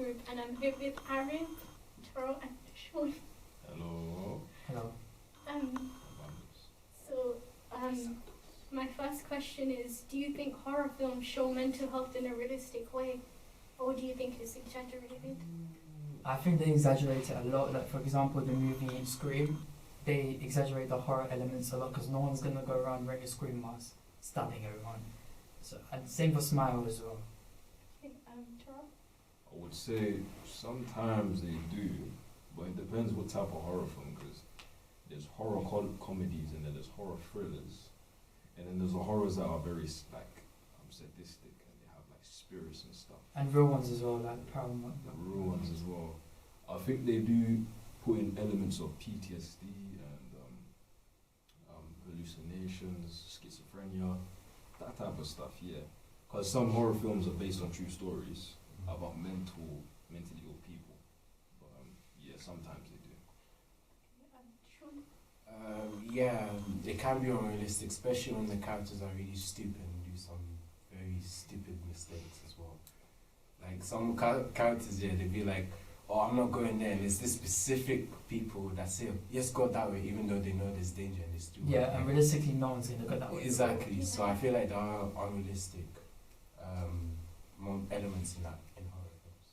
Group, and I'm here with Aaron, Taro, and Sean. Hello. Hello. So, my first question is, do you think horror films show mental health in a realistic way, or do you think it's exaggerated? I think they exaggerate it a lot. Like, for example, the movie Scream, they exaggerate the horror elements a lot because no one's gonna go around wearing a Scream mask, stabbing everyone. So, and same for Smile as well. Okay, Taro? I would say sometimes they do, but it depends what type of horror film, because there's horror comedies and then there's horror thrillers, and then there's the horrors that are very sadistic and they have like spirits and stuff. And real ones as well, like paranormal. Real ones as well. I think they do put in elements of PTSD and hallucinations, schizophrenia, that type of stuff, yeah. Because some horror films are based on true stories about mentally ill people. But yeah, sometimes they do. Sean? Yeah, it can be unrealistic, especially when the characters are really stupid and do some very stupid mistakes as well. Like some characters, yeah, they'd be like, oh, I'm not going there, and it's this specific people that say, yes, go that way, even though they know there's danger and it's stupid. Yeah, and realistically, no one's gonna go that way. Exactly. So I feel like there are unrealistic elements in horror films.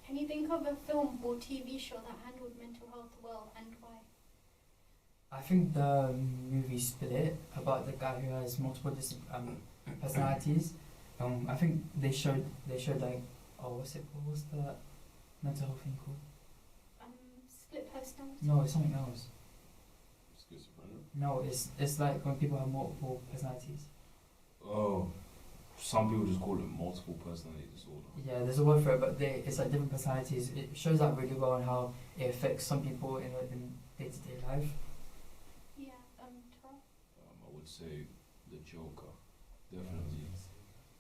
Can you think of a film or TV show that handled mental health well, and why? I think the movie Split, about the guy who has multiple personalities. I think they showed like, what's the mental health thing called? Split personality? No, it's something else. Schizophrenia? No, it's like when people have multiple personalities. Oh, some people just call it multiple personality disorder. Yeah, there's a word for it, but it's like different personalities. It shows that really well and how it affects some people in day-to-day life. Yeah, Taro? I would say The Joker, definitely.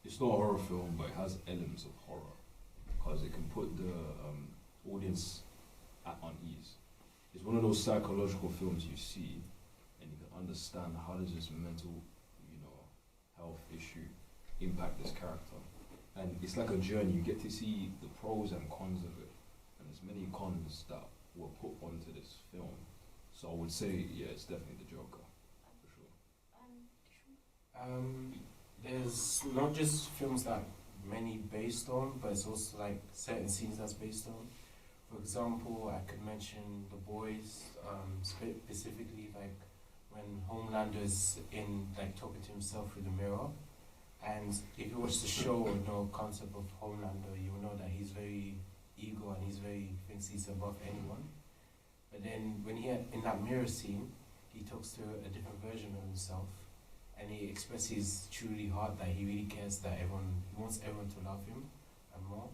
It's not a horror film, but it has elements of horror because it can put the audience at unease. It's one of those psychological films you see, and you can understand how does this mental, health issue impact this character. And it's like a journey. You get to see the pros and cons of it, and there's many cons that were put onto this film. So I would say, yeah, it's definitely The Joker, for sure. There's not just films that many based on, but it's also like certain scenes that's based on. For example, I could mention The Boys, specifically like when Homelander's in like talking to himself through the mirror. And if you watch the show and know concept of Homelander, you will know that he's very ego and thinks he's above anyone. But then when in that mirror scene, he talks to a different version of himself, and he expresses truly heart that he really cares that he wants everyone to love him and more.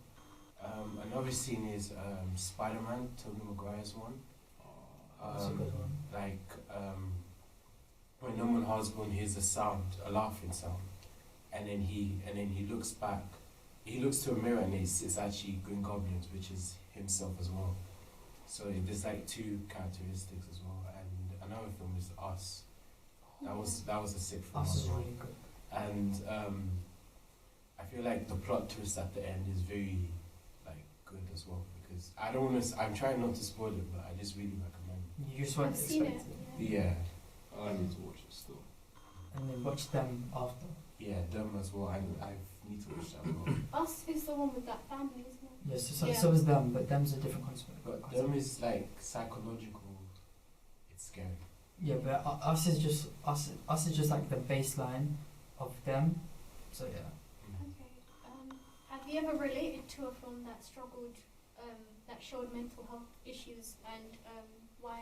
Another scene is Spider-Man, Tobey Maguire's one. That's a good one. When Norman Osborn hears a laughing sound, and then he looks back. He looks to a mirror and it's actually Green Goblins, which is himself as well. So there's like two characteristics as well. And another film is Us. That was a sick film. Us as is well. really good. And I feel like the plot twist at the end is very like good as well, because I'm trying not to spoil it, but I just really recommend it. You just won't I've seen expect it. it. Yeah. I need to watch it still. And then watch them after. Yeah, them as well. I need to watch that as well. Us is the one with that family, isn't it? Yes, so is them, but them's a different concept. But them is like psychological. It's scary. Yeah, but us is just like the baseline of them. So yeah. Okay. Have you ever related to a film that struggled, that showed mental health issues, and why?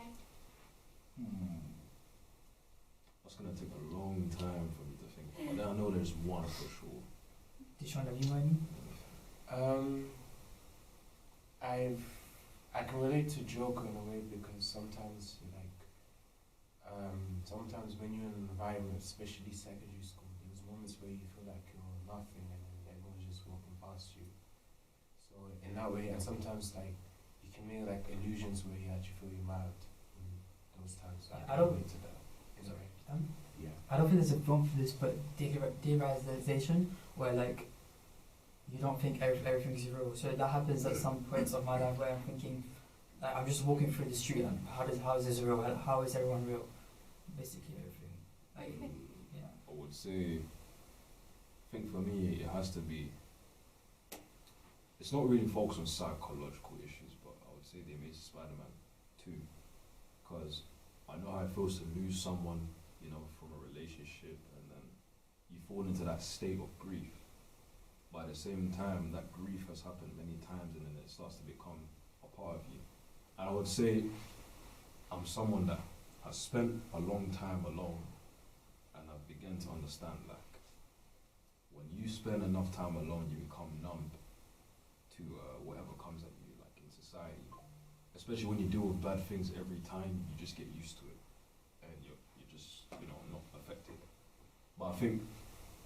That's gonna take a long time for me to think. But then I know there's one for sure. Did you have you any? I can relate to Joker in a way, because sometimes when you're in an environment, especially secondary school, there's moments where you feel like you're laughing and everyone's just walking past you. So in that way, and sometimes like you can make like illusions where you actually feel you're mad in those times. I can don't- relate to that. Sorry. Yeah. I don't think there's a film for this, but derealization, where like you don't think everything's real. So that happens at some points of my life where I'm thinking, like, I'm just walking through the street and how is this real? How is everyone real? Basically everything. Like, Okay. yeah. I would say, I think for me, it has to be. It's not really focused on psychological issues, but I would say they made Spider-Man 2, because I know how it feels to lose someone, you know, from a relationship, and then you fall into that state of grief. But at the same time, that grief has happened many times, and then it starts to become a part of you. And I would say I'm someone that has spent a long time alone, and I've begun to understand, like, when you spend enough time alone, you become numb to whatever comes at you, like in society. Especially when you deal with bad things every time, you just get used to it, and you're just, you know, not affected. But I think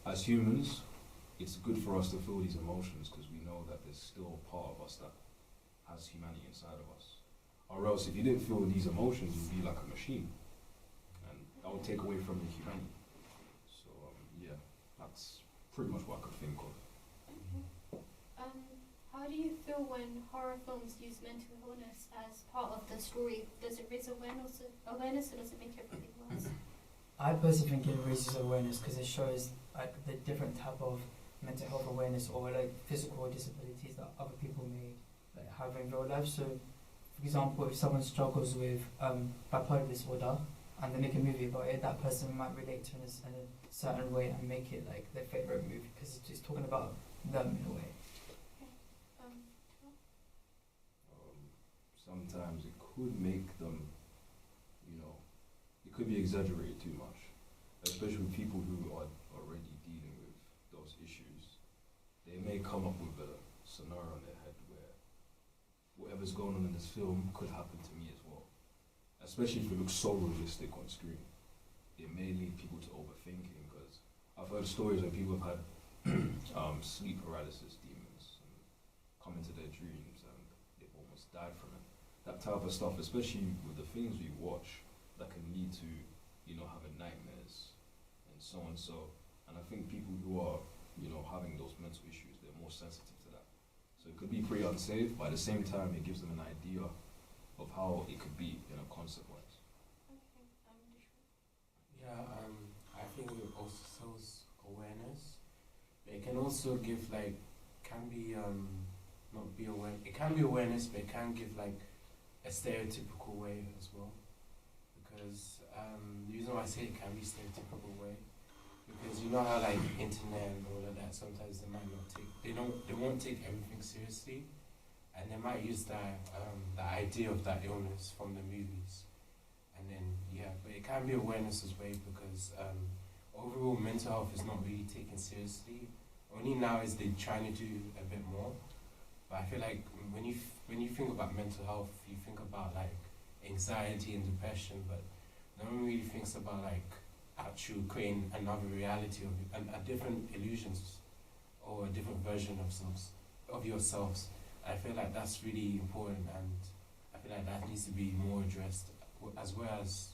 as humans, it's good for us to feel these emotions, because we know that there's still a part of us that has humanity inside of us. Or else, if you didn't feel these emotions, you'd be like a machine, and that would take away from your humanity. So yeah, that's pretty much what I could think of. How do you feel when horror films use mental illness as part of the story? Does it raise awareness, or does it make everything worse? I personally think it raises awareness because it shows like the different type of mental health awareness or like physical disabilities that other people may like have in real life. So, for example, if someone struggles with bipolar disorder and they make a movie about it, that person might relate to it in a certain way and make it like their favorite movie because it's just talking about them in a way. Sometimes it could make them, you know, it could be exaggerated too much, especially with people who are already dealing with those issues. They may come up with a scenario in their head where whatever's going on in this film could happen to me as well. Especially if it looks so realistic on screen. It may lead people to overthinking, because I've heard stories where people have had sleep paralysis demons and come into their dreams and they've almost died from it. That type of stuff, especially with the things we watch, that can lead to, you know, having nightmares and so on. So, and I think people who are, you know, having those mental issues, they're more sensitive to that. So it could be pretty unsafe, but at the same time, it gives them an idea of how it could be in a consequence. Yeah, I think it also shows awareness. But it can also give like, can be not be aware. It can be awareness, but it can give like a stereotypical way as well. Because the reason why I say it can be stereotypical way, because you know how like internet and all of that, sometimes they might not take, they won't take everything seriously, and they might use that the idea of that illness from the movies, and then yeah, but it can be awareness as well, because overall mental health is not really taken seriously. Only now is they trying to do a bit more, but I feel like when you think about mental health, you think about like anxiety and depression, but no one really thinks about like actual creating another reality of a different illusions or a different version of yourselves. I feel like that's really important, and I feel like that needs to be more addressed, as well as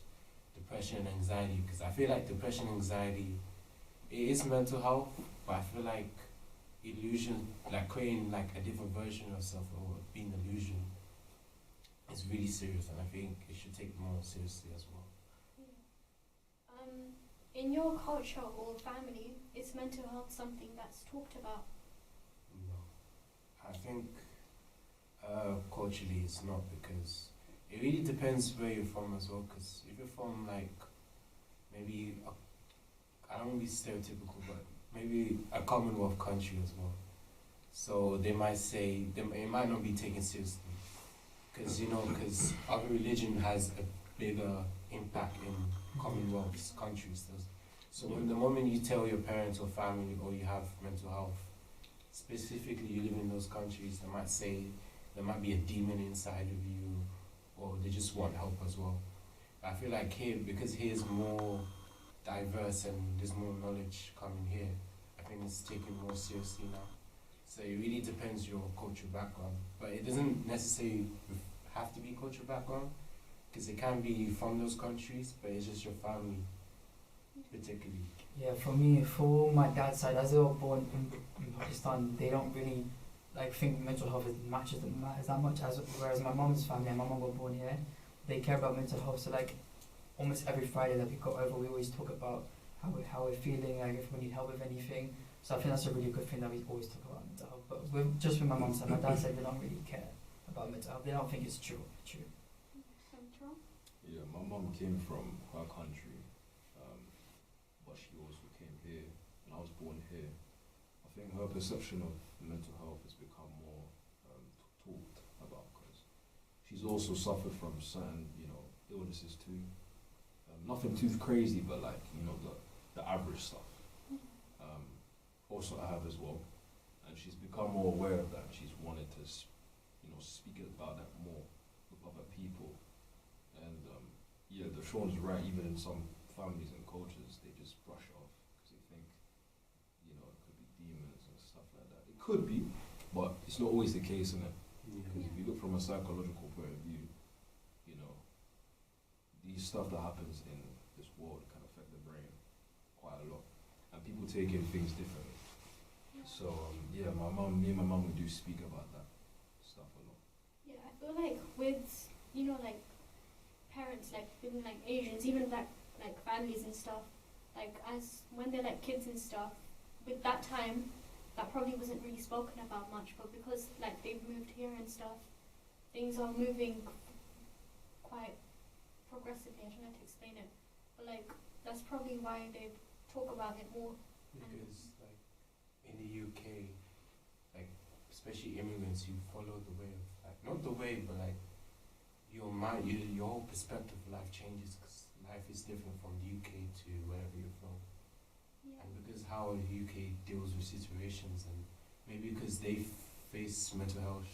depression and anxiety, because I feel like depression and anxiety, it is mental health, but I feel like illusion, like creating like a different version of yourself or being an illusion, is really serious, and I think it should take more seriously as well. In your culture or family, is mental health something that's talked about? No, I think culturally it's not, because it really depends where you're from as well. Because if you're from like maybe I don't want to be stereotypical, but maybe a Commonwealth country as well, so they might say it might not be taken seriously, because because other religion has a bigger impact in Commonwealth countries. So when the moment you tell your parents or family, or you have mental health, specifically you live in those countries, they might say there might be a demon inside of you, or they just want help as well. But I feel like here, because here is more diverse and there's more knowledge coming here, I think it's taken more seriously now. So it really depends your cultural background, but it doesn't necessarily have to be cultural background, because it can be from those countries, but it's just your family particularly? Yeah, for me, for my dad's side, as they were born in Pakistan, they don't really like think mental health matters that much. As whereas my mom's family and my mom were born here, they care about mental health. So like almost every Friday that we go over, we always talk about how we're feeling, like if we need help with anything. So I think that's a really good thing that we always talk about mental health. But just with my mom's side, my dad said they don't really care about mental health. They don't think it's true. Yeah, my mom came from her country, but she also came here, and I was born here. I think her perception of mental health has become more talked about because she's also suffered from certain, illnesses too. Nothing too crazy, but like, the average stuff. Also I have as well, and she's become more aware of that. She's wanted to, speak about that more with other people. And yeah, the Sean's right. Even in some families and cultures, they just brush it off because they think, it could be demons and stuff like that. It could be, but it's not always the case, isn't it? Because if you look from a psychological point of view, these stuff that happens in this world can affect the brain quite a lot, and people take in things differently. So yeah, me and my mum, we do speak about that stuff a lot. Yeah, I feel like with like parents, like even like Asians, even like families and stuff, like as when they're like kids and stuff, with that time, that probably wasn't really spoken about much, but because like they've moved here and stuff, things are moving quite progressively. I don't know how to explain it, but like that's probably why they talk about it more. Because like in the UK, like especially immigrants, you follow the way of like not the way, but like your mind, your whole perspective of life changes because life is different from the UK to wherever you're from. Yeah. And because how the UK deals with situations, and maybe because they face mental health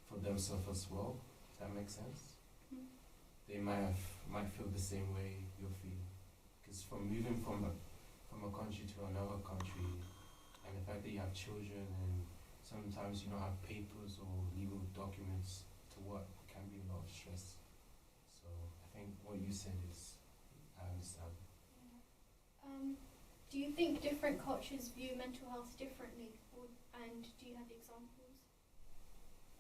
for themselves as well, if that makes sense. Mm. They might feel the same way you're feeling. Because from moving from a country to another country, and the fact that you have children and sometimes you don't have papers or legal documents to work, can be a lot of stress. So I think what you said is, I understand. Yeah. Do you think different cultures view mental health differently, and do you have examples?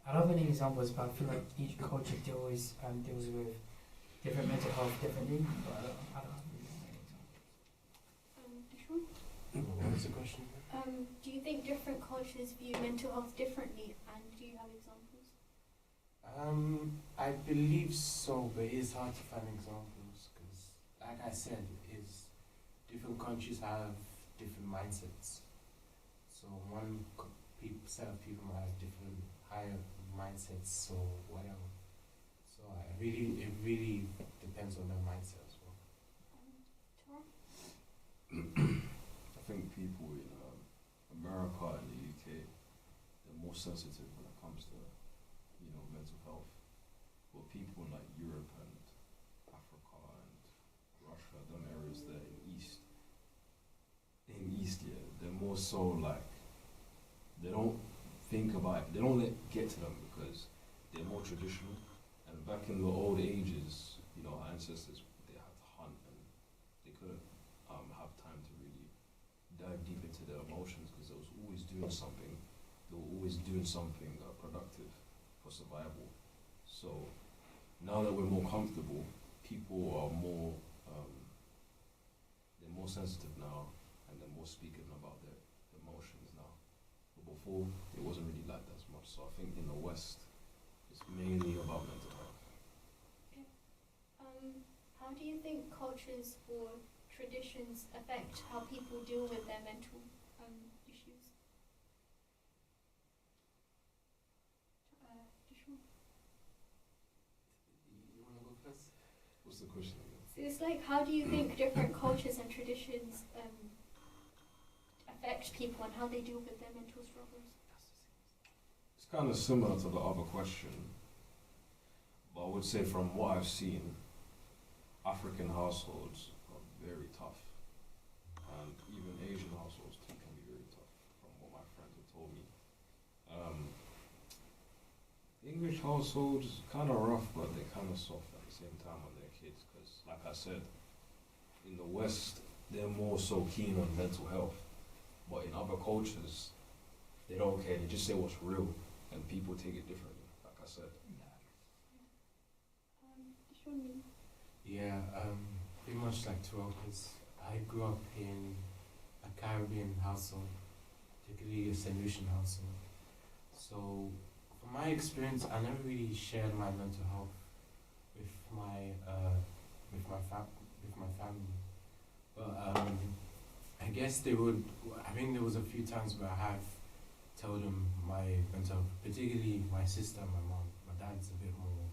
I don't have any examples, but I feel like each culture deals with different mental health differently. But I don't have really any examples. Sean? What was the question? Do you think different cultures view mental health differently, and do you have examples? I believe so, but it's hard to find examples because, like I said, different countries have different mindsets. So set of people might have different higher mindsets or whatever. So it really depends on their mindset as well. I think people in America and the UK, they're more sensitive when it comes to, mental health. But people in like Europe and Africa and Russia, them areas there in East, yeah, they're more so like, they don't think about it, they don't let it get to them because they're more traditional. And back in the old ages, our ancestors, they had to hunt and they couldn't have time to really dive deep into their emotions because they was always doing something. They were always doing something productive for survival. So now that we're more comfortable, people are more they're more sensitive now, and they're more speaking about their emotions now. But before, it wasn't really like that as much. So I think in the West, it's mainly about mental health. How do you think cultures or traditions affect how people deal with their mental issues? You want to go first? What's the question again? So it's like, how do you think different cultures and traditions affect people and how they deal with their mental struggles? It's kind of similar to the other question, but I would say from what I've seen, African households are very tough, and even Asian households too can be very tough, from what my friends have told me. English households kind of rough, but they're kind of soft at the same time on their kids, because like I said, in the West, they're more so keen on mental health. But in other cultures, they don't care. They just say what's real, and people take it differently. Like I said. Shuni. Yeah, pretty much like 12 because I grew up in a Caribbean household, particularly a St. Lucian household. So, from my experience, I never really shared my mental health with my with my family. But I guess they would. I think there was a few times where I have told them my mental health, particularly my sister and my mom. My dad's a bit more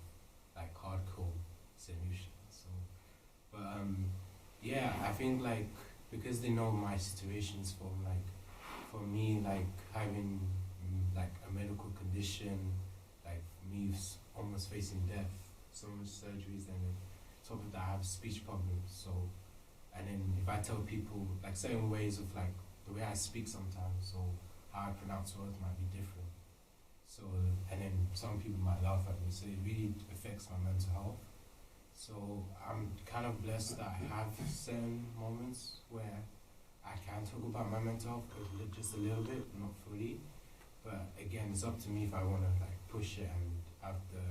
like hardcore solution. So, but yeah, I think like because they know my situations for me like having like a medical condition, like me almost facing death, so much surgeries, and then top of that I have speech problems. So, and then if I tell people like certain ways of like the way I speak sometimes, so how I pronounce words might be different. So, and then some people might laugh at me, so it really affects my mental health. So I'm kind of blessed that I have certain moments where I can talk about my mental health, but just a little bit, not fully. But again, it's up to me if I want to like push it and have the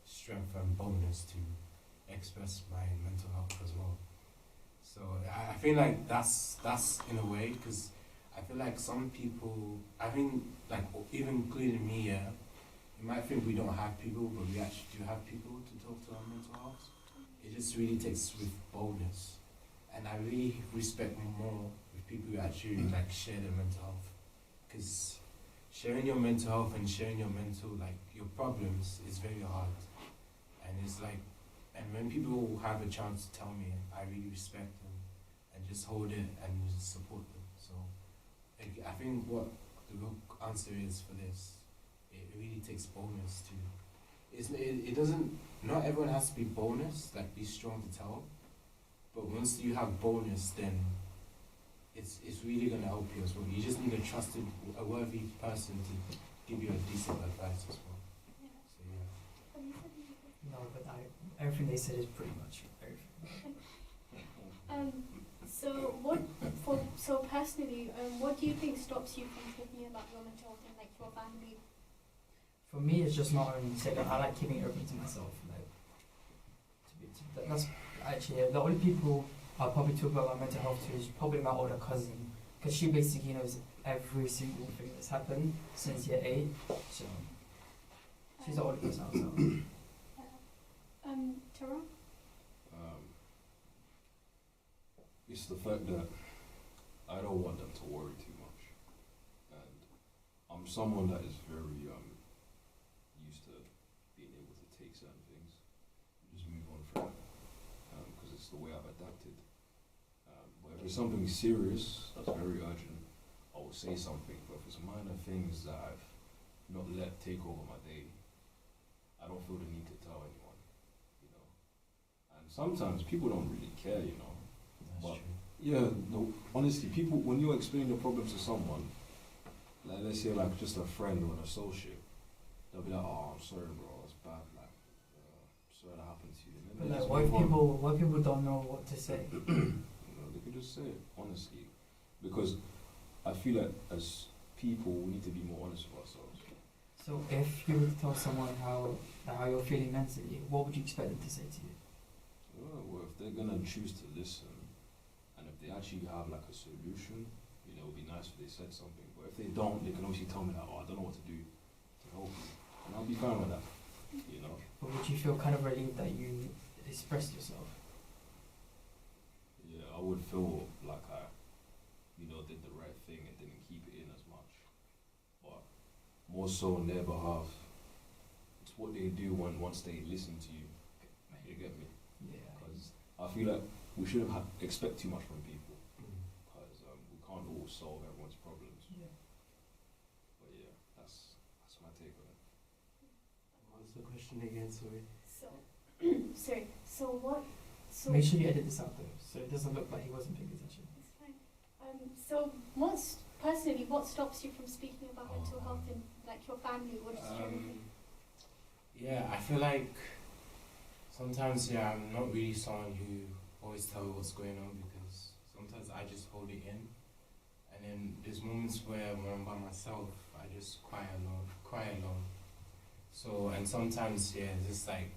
strength and boldness to express my mental health as well. So I feel like that's in a way, because I feel like some people, I think like even including me, yeah, you might think we don't have people, but we actually do have people to talk to our mental health. It just really takes with boldness, and I really respect more with people who actually like share their mental health, because sharing your mental health and sharing your mental like your problems is very hard, and it's like, and when people have a chance to tell me, I really respect them and just hold it and just support them. So I think what the real answer is for this, it really takes boldness to. It doesn't. Not everyone has to be boldness, like be strong to tell. But once you have boldness, then it's really gonna help you as well. You just need a worthy person to give you a decent advice as well. So yeah. No, but everything they said is pretty much everything. So personally, what do you think stops you from talking about your mental health and like your family? For me, it's just not only say that I like keeping everything to myself. Like, that's actually the only people I'll probably talk about my mental health to is probably my older cousin, because she basically knows every single thing that's happened since year 8. So she's the only person I'll tell. Tara? It's the fact that I don't want them to worry too much, and I'm someone that is very used to being able to take certain things and just move on from it, because it's the way I've adapted. But if it's something serious that's very urgent, I will say something. But if it's minor things that I've not let take over my day, I don't feel the need to tell anyone, you know. And sometimes people don't really care, you know. But yeah, no, honestly, people, when you explain your problems to someone, like let's say like just a friend or an associate, they'll be like, "Oh, I'm sorry, bro, it's bad. Like, sorry that happened to you." And then But they like, just why move on. people don't know what to say? You know, they can just say it honestly, because I feel like as people, we need to be more honest with ourselves. So if you were to tell someone how you're feeling mentally, what would you expect them to say to you? Well, if they're gonna choose to listen, and if they actually have like a solution, you know, it would be nice if they said something. But if they don't, they can obviously tell me that, "Oh, I don't know what to do to help you," and I'll be fine with that, you know. Or would you feel kind of relieved that you expressed yourself? Yeah, I would feel like I, you know, did the right thing and didn't keep it in as much. But more so on their behalf, it's what they do once they listen to you. You get me? Yeah. Because I feel like we shouldn't expect too much from people, because we can't all solve everyone's problems. Yeah. But yeah, that's my take on it. What's the question again? Sorry. Sorry. So what? So Make sure you edit this out though, so it doesn't look like he wasn't paying attention. It's fine. So what stops you from speaking about mental health in like your family? What is your Yeah, I feel like sometimes, yeah, I'm not really someone who always tell what's going on, because sometimes I just hold it in. And then there's moments where when I'm by myself, I just cry alone. So, and sometimes, yeah, it's just like,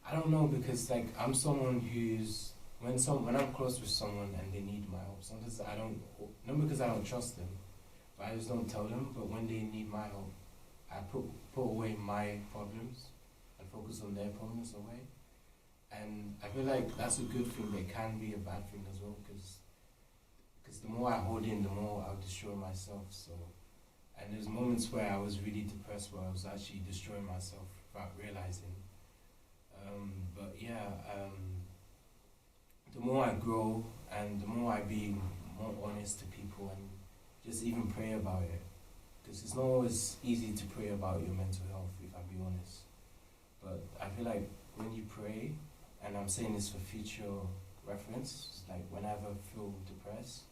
I don't know, because like I'm someone who's, when I'm close with someone and they need my help, sometimes I don't, not because I don't trust them, but I just don't tell them. But when they need my help, I put away my problems and focus on their problems away. And I feel like that's a good thing, but it can be a bad thing as well, because the more I hold in, the more I'll destroy myself. So, and there's moments where I was really depressed, where I was actually destroying myself without realizing. But yeah, the more I grow and the more I be more honest to people and just even pray about it, because it's not always easy to pray about your mental health, if I be honest. But I feel like when you pray, and I'm saying this for future reference, like whenever I feel depressed,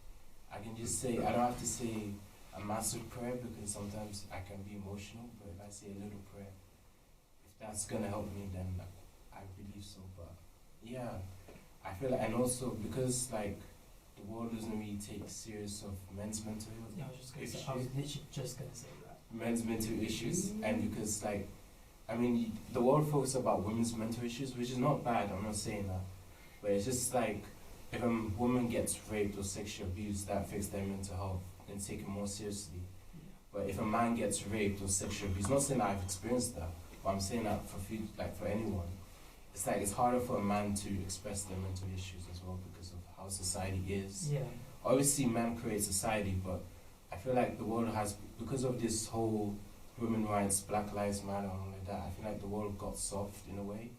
I can just say, I don't have to say a massive prayer, because sometimes I can be emotional, but if I say a little prayer, if that's gonna help me, then I believe so. But yeah, I feel like, and also because like the world doesn't really take serious of men's mental health. Yeah, I was literally just gonna say that. Men's mental issues, and because like, I mean, the world focuses about women's mental issues, which is not bad, I'm not saying that, but it's just like, if a woman gets raped or sexually abused, that affects their mental health, then take it more seriously. But if a man gets raped or sexually abused, not saying that I've experienced that, but I'm saying that for anyone, it's like it's harder for a man to express their mental issues as well, because of how society is. Yeah. Obviously, men create society, but I feel like the world has, because of this whole women's rights, Black Lives Matter, and all like that, I feel like the world got soft in a way,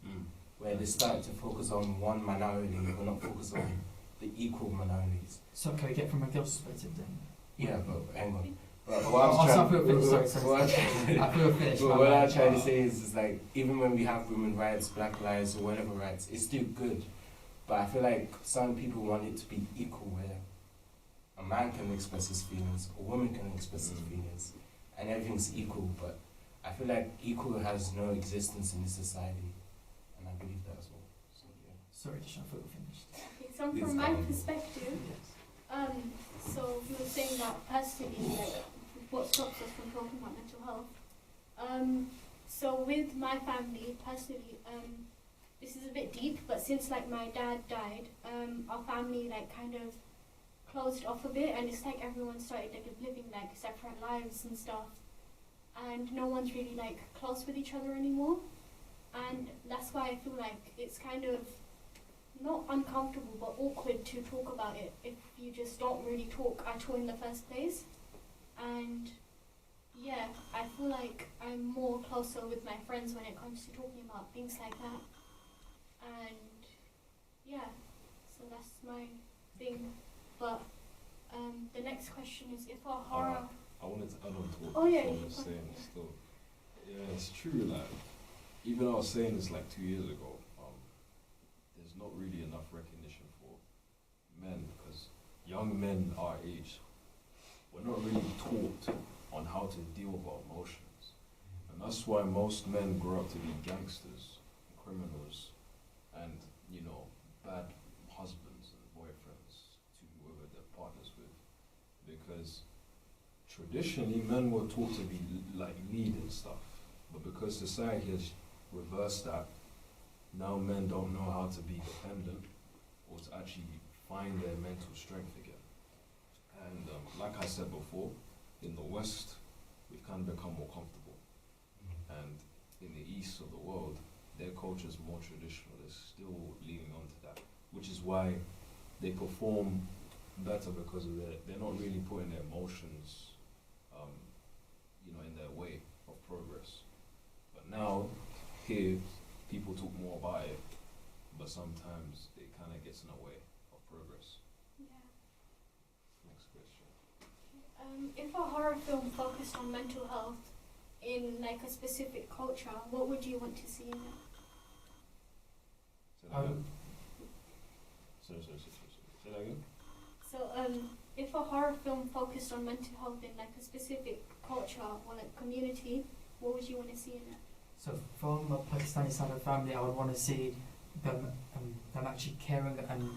where they started to focus on one minority, but not focus on the equal minorities. So can we get from a girl's perspective then? Yeah, but hang on. But Oh, what sorry, I I'm feel finished, trying, sorry. I feel finished. but what I'm trying to say is like, even when we have women's rights, Black lives, or whatever rights, it's still good. But I feel like some people want it to be equal, where a man can express his feelings, a woman can express his feelings, and everything's equal. But I feel like equal has no existence in this society, and I believe that as well. So yeah. Sorry, Deshaun, I thought we finished. Okay, so from my perspective, so you were saying that personally, like, what stops us from talking about mental health. So with my family, personally, this is a bit deep, but since like my dad died, our family like kind of closed off a bit, and it's like everyone started like living like separate lives and stuff, and no one's really like close with each other anymore, and that's why I feel like it's kind of not uncomfortable but awkward to talk about it if you just don't really talk at all in the first place. And yeah, I feel like I'm more closer with my friends when it comes to talking about things like that. And yeah, so that's my thing. But the next question is, if our horror... I wanted to add on to what Oh, yeah, Sean was saying still. Yeah, it's true, like, even I was saying this like 2 years ago, there's not really enough recognition for men, because young men our age, we're not really taught on how to deal with our emotions. And that's why most men grow up to be gangsters, criminals, and, you know, bad husbands and boyfriends to whoever they're partners with. Because traditionally, men were taught to be like lead and stuff, but because society has reversed that, now men don't know how to be dependent or to actually find their mental strength again. And like I said before, in the West, we've kind of become more comfortable. And in the East of the world, their culture is more traditional. They're still leaning on to that, which is why they perform better, because of they're not really putting their emotions, you know, in their way of progress. But now, here, people talk more about it, but sometimes it kind of gets in the way of progress. Yeah. Next question. If a horror film focused on mental health in like a specific culture, what would you want to see in it? Say that again. Sorry. Say that again. So, if a horror film focused on mental health in like a specific culture or like community, what would you want to see in it? So from a Pakistani side of family, I would want to see them actually caring and